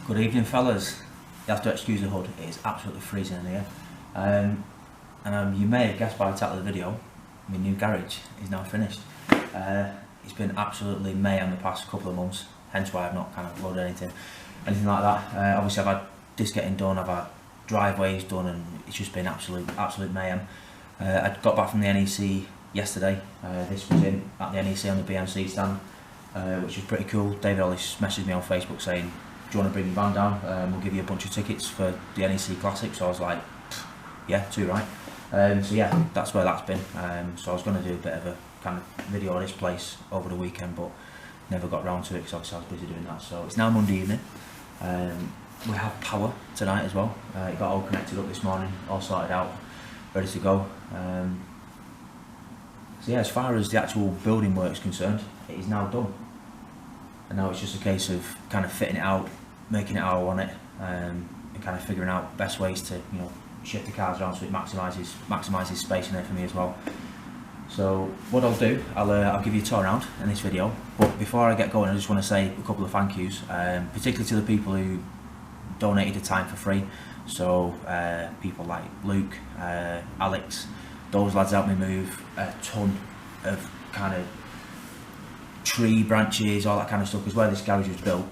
Good evening, fellas. You have to excuse the hood, it is absolutely freezing in here. You may have guessed by the title of the video, my new garage is now finished. It's been absolutely mayhem the past couple of months, hence why I've not kind of loaded anything like that. Obviously I've had this getting done, I've had driveways done, and it's just been absolute mayhem. I got back from the NEC yesterday. This was in at the NEC on the BMC stand, which was pretty cool. David Ellis messaged me on Facebook saying, do you want to bring your van down? We'll give you a bunch of tickets for the NEC Classic. So I was like, yeah, too right. So yeah, that's where that's been. So I was going to do a bit of a kind of video of this place over the weekend, but never got round to it because obviously I was busy doing that. So it's now Monday evening. We have power tonight as well. It got all connected up this morning, all sorted out, ready to go. So yeah, as far as the actual building work is concerned, it is now done. And now it's just a case of kind of fitting it out, making it how I want it, and kind of figuring out best ways to, you know, shift the cars around so it maximises space in there for me as well. So what I'll do, I'll give you a tour around in this video, but before I get going I just want to say a couple of thank yous, particularly to the people who donated the time for free. So people like Luke, Alex, those lads helped me move a ton of kind of tree branches, all that kind of stuff, because where this garage was built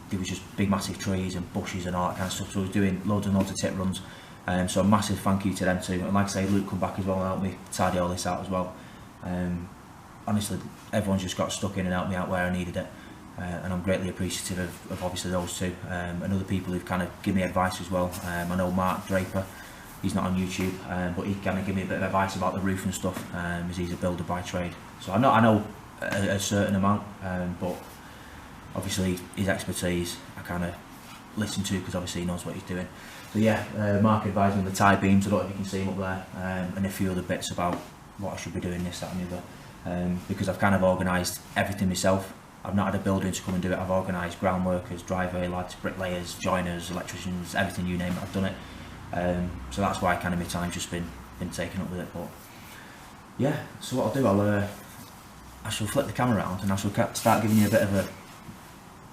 there was just big massive trees and bushes and all that kind of stuff, so I was doing loads and loads of tip runs. So a massive thank you to them too, and like I say, Luke come back as well and helped me tidy all this out as well. Honestly, everyone's just got stuck in and helped me out where I needed it, and I'm greatly appreciative of obviously those two, and other people who've kind of given me advice as well. I know Mark Draper, he's not on YouTube, but he kind of gave me a bit of advice about the roof and stuff, as he's a builder by trade. So I know a certain amount, but obviously his expertise I kind of listen to because obviously he knows what he's doing. So yeah, Mark advised me on the tie beams, I don't know if you can see him up there, and a few other bits about what I should be doing, this, that and the other, because I've kind of organised everything myself. I've not had a builder to come and do it. I've organised ground workers, driveway lads, bricklayers, joiners, electricians, everything you name it, I've done it. So that's why kind of my time's just been taken up with it. But yeah, so what I'll do, I shall flip the camera around and I shall start giving you a bit of a,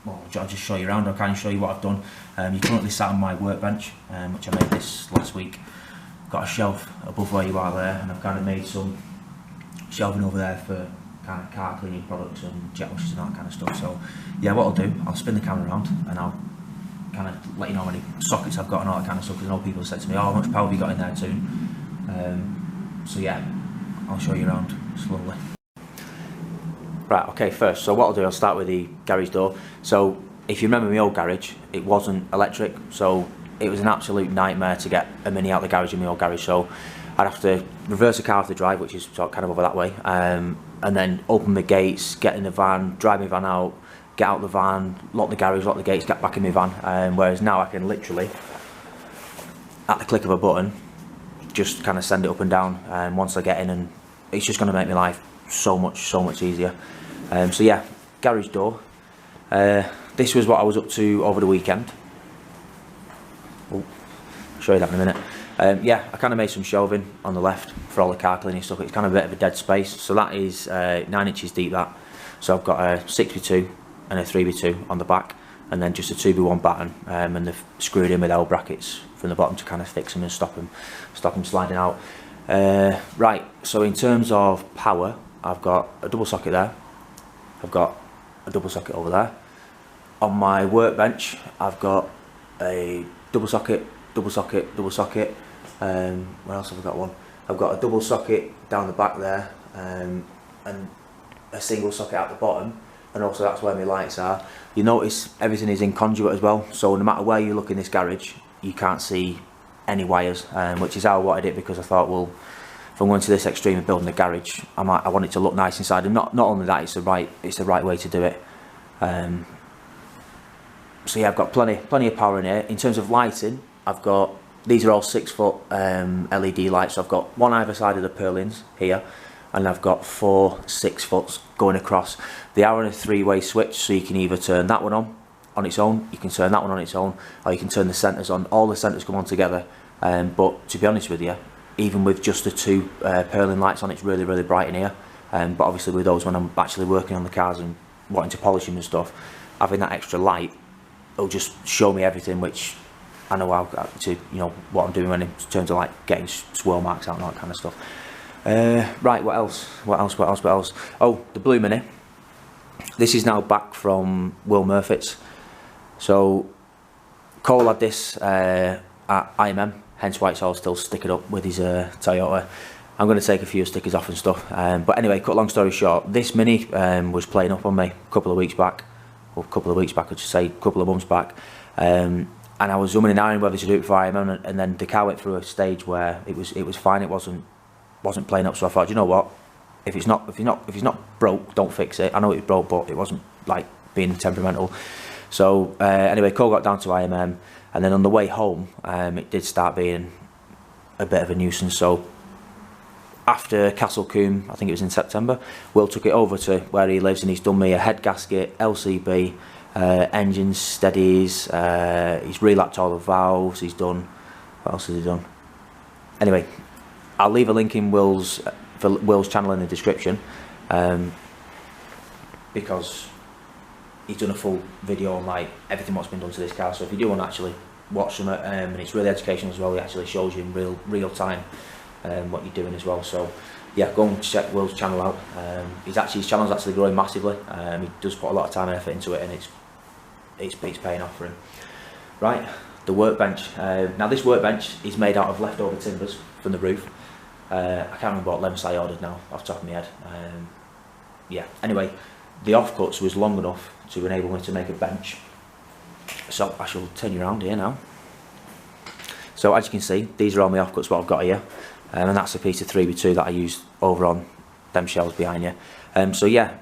well, I'll just show you around. I'll kind of show you what I've done. You're currently sat on my workbench, which I made this last week. Got a shelf above where you are there, and I've kind of made some shelving over there for kind of car cleaning products and jet washers and all that kind of stuff. So yeah, what I'll do, I'll spin the camera around and I'll kind of let you know how many sockets I've got and all that kind of stuff, because I know people have said to me, oh, how much power have you got in there too? So yeah, I'll show you around slowly. Right, okay, first, so what I'll do, I'll start with the garage door. So if you remember my old garage, it wasn't electric, so it was an absolute nightmare to get a Mini out the garage in my old garage. So I'd have to reverse the car off the drive, which is sort of kind of over that way, and then open the gates, get in the van, drive my van out, get out the van, lock the garage, lock the gates, get back in my van. Whereas now I can literally, at the click of a button, just kind of send it up and down once I get in, and it's just going to make my life so much easier. So yeah, garage door. This was what I was up to over the weekend. Oh, I'll show you that in a minute. Yeah, I kind of made some shelving on the left for all the car cleaning stuff. It's kind of a bit of a dead space, so that is 9 inches deep, that. So I've got a 6x2 and a 3x2 on the back, and then just a 2x1 batten, and they've screwed in with L brackets from the bottom to kind of fix them and stop them sliding out. Right, so in terms of power, I've got a double socket there, I've got a double socket over there. On my workbench I've got a double socket, double socket, double socket. Where else have I got one? I've got a double socket down the back there, and a single socket at the bottom, and also that's where my lights are. You notice everything is in conduit as well, so no matter where you look in this garage you can't see any wires, which is how I wanted it, because I thought, well, if I'm going to this extreme of building a garage, I want it to look nice inside, and not only that, it's the right way to do it. So yeah, I've got plenty of power in here. In terms of lighting, I've got, these are all 6-foot LED lights. So I've got one either side of the purlins here, and I've got 4 6-foots going across. They are on a 3-way switch, so you can either turn that one on its own, you can turn that one on its own, or you can turn the centres on. All the centres come on together, but to be honest with you, even with just the 2 purlin lights on, it's really bright in here. But obviously with those, when I'm actually working on the cars and wanting to polish them and stuff, having that extra light it'll just show me everything, which I know how to, you know, what I'm doing in terms of like getting swirl marks out and all that kind of stuff. Right, what else? Oh, the Blue Mini. This is now back from Will Murfitts. So Cole had this at IMM, hence why it's all still sticking up with his Toyota. I'm going to take a few stickers off and stuff. But anyway, cut long story short, this Mini was playing up on me a couple of weeks back, I should say, a couple of months back. And I was umming and ahhing whether to do it for IMM, and then the car went through a stage where it was fine. It wasn't playing up. So I thought, you know what? If it's not broke, don't fix it. I know it was broke, but it wasn't like being temperamental. So anyway, Cole got down to IMM, and then on the way home, it did start being a bit of a nuisance. So after Castle Combe, I think it was in September, Will took it over to where he lives, and he's done me a head gasket, LCB, engine steadies, he's relapped all the valves, he's done, what else has he done? Anyway, I'll leave a link in Will's channel in the description, because he's done a full video on like everything what's been done to this car. So if you do want to actually watch them, and it's really educational as well, he actually shows you in real time what you're doing as well. So yeah, go and check Will's channel out. His channel's actually growing massively. He does put a lot of time and effort into it, and it's paying off for him. Right, the Workbench. Now this Workbench is made out of leftover timbers from the roof. I can't remember what lengths I ordered now off the top of my head. Yeah, anyway, the offcuts was long enough to enable me to make a bench. So I shall turn you around here now. So as you can see, these are all my offcuts what I've got here, and that's a piece of 3x2 that I used over on them shelves behind you. So yeah,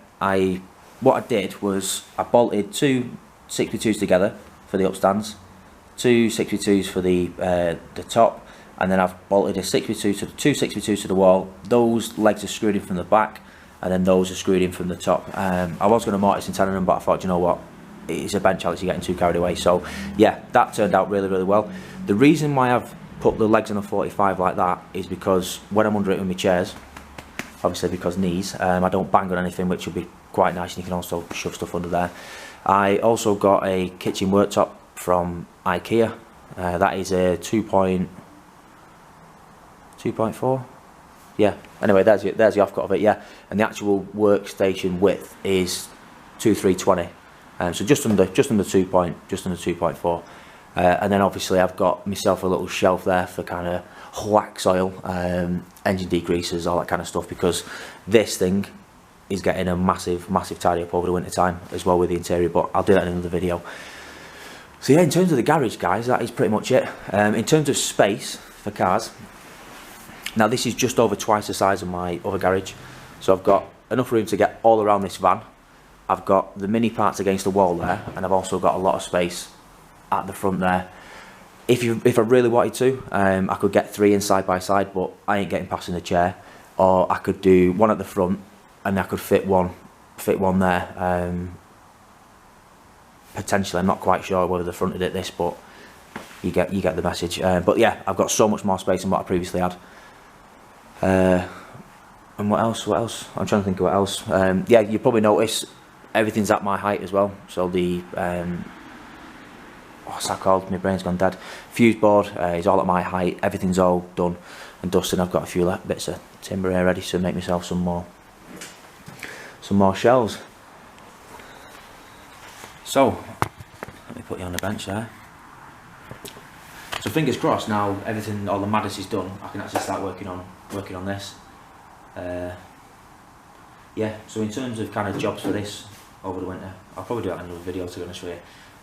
what I did was I bolted two 6x2s together for the upstands, two 6x2s for the top, and then I've bolted a 6x2 to two 6x2s to the wall. Those legs are screwed in from the back, and then those are screwed in from the top. I was going to mortise and tenon them, but I thought, you know what, it's a bench, Alex, you're getting too carried away. So yeah, that turned out really, really well. The reason why I've put the legs on a 45 like that is because when I'm under it with my chairs, obviously because knees, I don't bang on anything, which will be quite nice, and you can also shove stuff under there. I also got a kitchen worktop from IKEA. That is a 2.4. Yeah, anyway, there's the offcut of it, yeah. And the actual workstation width is 2.320, so just under 2.4. And then obviously I've got myself a little shelf there for kind of wax oil, engine degreasers, all that kind of stuff, because this thing is getting a massive tidy up over the winter time as well with the interior, but I'll do that in another video. So yeah, in terms of the garage, guys, that is pretty much it. In terms of space for cars, now this is just over twice the size of my other garage, so I've got enough room to get all around this van. I've got the mini parts against the wall there, and I've also got a lot of space at the front there. If I really wanted to, I could get 3 in side by side, but I ain't getting past in the chair. Or I could do one at the front, and I could fit one there. Potentially, I'm not quite sure whether the front did this, but you get the message. But yeah, I've got so much more space than what I previously had. And what else? I'm trying to think of what else. Yeah, you probably notice everything's at my height as well. So the what's that called? My brain's gone dead. Fuse board is all at my height. Everything's all done and dusted. I've got a few bits of timber here ready to make myself some more shelves. So let me put you on the bench there. So fingers crossed, now everything, all the madness is done, I can actually start working on this. Yeah, so in terms of kind of jobs for this over the winter, I'll probably do that in another video, to be honest with you.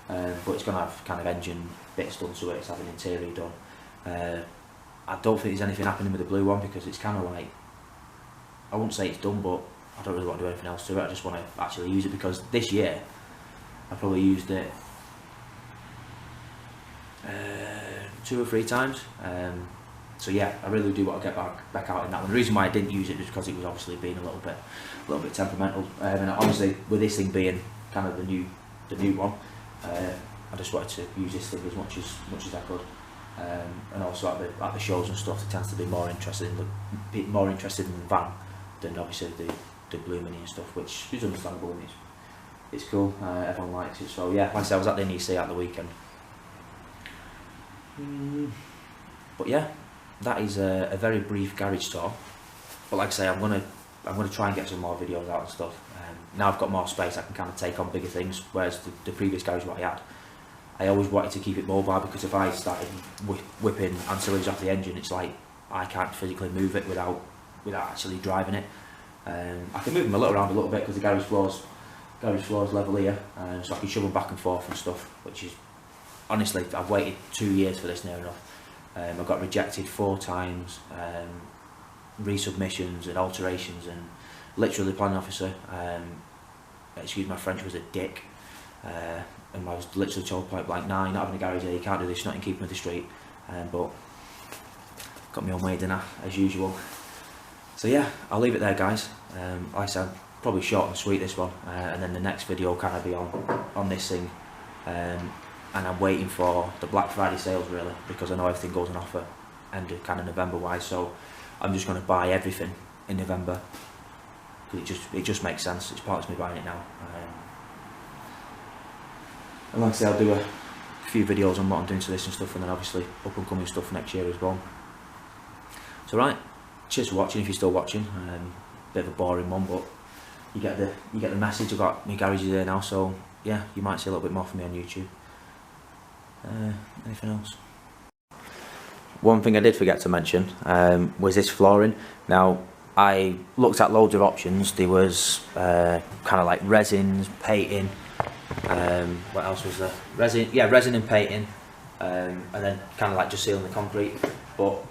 But it's going to have kind of engine bits done to it, it's having interior done. I don't think there's anything happening with the blue one, because it's kind of like, I wouldn't say it's done, but I don't really want to do anything else to it. I just want to actually use it, because this year I probably used it 2 or 3 times. So yeah, I really do want to get back out in that one. The reason why I didn't use it is because it was obviously being a little bit temperamental, and obviously with this thing being kind of the new one, I just wanted to use this thing as much as I could. And also at the shows and stuff, it tends to be more interested in the van than obviously the Blue Mini and stuff, which is understandable. And it's cool. Everyone likes it. So yeah, like I said, I was at the NEC at the weekend. But yeah, that is a very brief garage tour. But like I say, I'm gonna try and get some more videos out and stuff. Now I've got more space, I can kind of take on bigger things. Whereas the previous garage what I had, I always wanted to keep it mobile, because if I started whipping ancillaries off the engine, it's like I can't physically move it without actually driving it. I can move them around a little bit because the garage floor's level here, so I can shove them back and forth and stuff. Which is, honestly, I've waited 2 years for this near enough. I got rejected 4 times, resubmissions and alterations, and literally the planning officer, excuse my French, was a dick. And I was literally told point blank, nah, you're not having a garage here, you can't do this, not in keeping with the street. But got my own way, didn't I, as usual. So yeah, I'll leave it there, guys. Like I said, probably short and sweet this one, and then the next video will kind of be on this thing. And I'm waiting for the Black Friday sales, really, because I know everything goes on offer end of kind of November wise. So I'm just going to buy everything in November, because it just makes sense. It's part of me buying it now. And like I say, I'll do a few videos on what I'm doing to this and stuff, and then obviously up and coming stuff next year as well. So right, cheers for watching if you're still watching. Bit of a boring one, but you get the message. I've got my garages there now, so yeah, you might see a little bit more from me on YouTube. Anything else? One thing I did forget to mention was this flooring. Now, I looked at loads of options. There was kind of like resins, painting. What else was there? Resin and painting, and then kind of like just sealing the concrete. But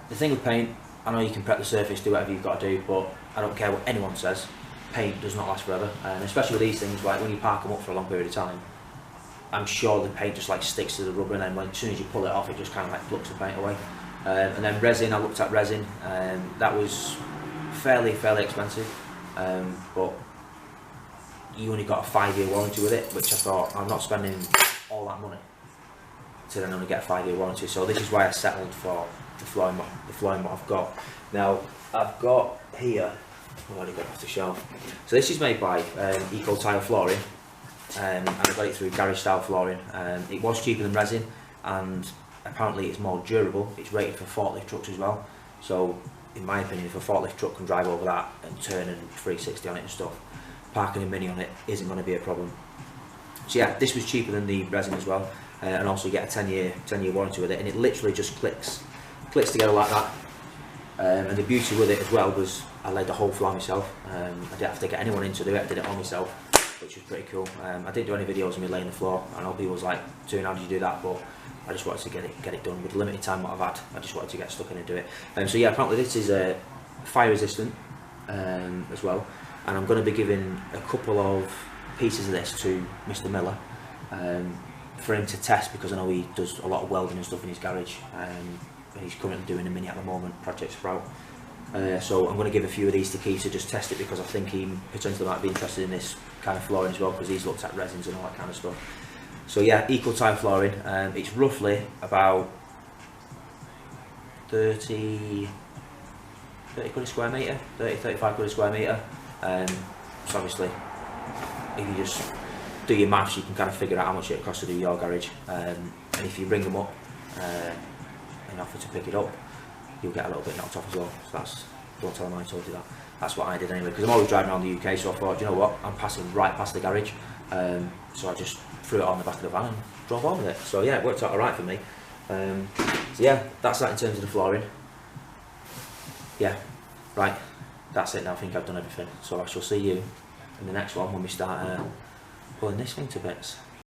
the thing with paint, I know you can prep the surface, do whatever you've got to do, but I don't care what anyone says, paint does not last forever. And especially with these things, like when you park them up for a long period of time, I'm sure the paint just like sticks to the rubber, and then as soon as you pull it off, it just kind of like plucks the paint away. And then resin, I looked at resin, that was fairly expensive, but you only got a 5-year warranty with it, which I thought, I'm not spending all that money to then only get a 5-year warranty. So this is why I settled for the flooring what I've got. Now I've got here, I've already got it off the shelf. So this is made by Eco Tile Flooring, and I got it through Garage Style Flooring. It was cheaper than resin, and apparently it's more durable. It's rated for forklift trucks as well. So in my opinion, if a forklift truck can drive over that and turn and 360 on it and stuff, parking a Mini on it isn't going to be a problem. So yeah, this was cheaper than the resin as well, and also you get a 10-year warranty with it, and it literally just clicks together like that. And the beauty with it as well was I laid the whole floor myself. I didn't have to get anyone in to do it, I did it all myself, which was pretty cool. I didn't do any videos of me laying the floor. I know people was like, "Tune, how did you do that?" But I just wanted to get it done with the limited time what I've had. I just wanted to get stuck in and do it. So yeah, apparently this is fire resistant as well. And I'm going to be giving a couple of pieces of this to Mr. Miller for him to test, because I know he does a lot of welding and stuff in his garage, and he's currently doing a Mini at the moment, Project Sprout. So I'm going to give a few of these to Keith to just test it, because I think he potentially might be interested in this kind of flooring as well, because he's looked at resins and all that kind of stuff. So yeah, Eco Tile Flooring, it's roughly about 30 quid a square metre, 35 quid a square metre. So obviously, if you just do your maths, you can kind of figure out how much it costs to do your garage. And if you ring them up and offer to pick it up, you'll get a little bit knocked off as well. So that's, don't tell them I told you that. That's what I did anyway, because I'm always driving around the UK, so I thought, you know what, I'm passing right past the garage. So I just threw it on the back of the van and drove on with it. So yeah, it worked out alright for me. So yeah, that's that in terms of the flooring. Yeah, right. That's it now, I think I've done everything. So I shall see you in the next one when we start pulling this thing to bits.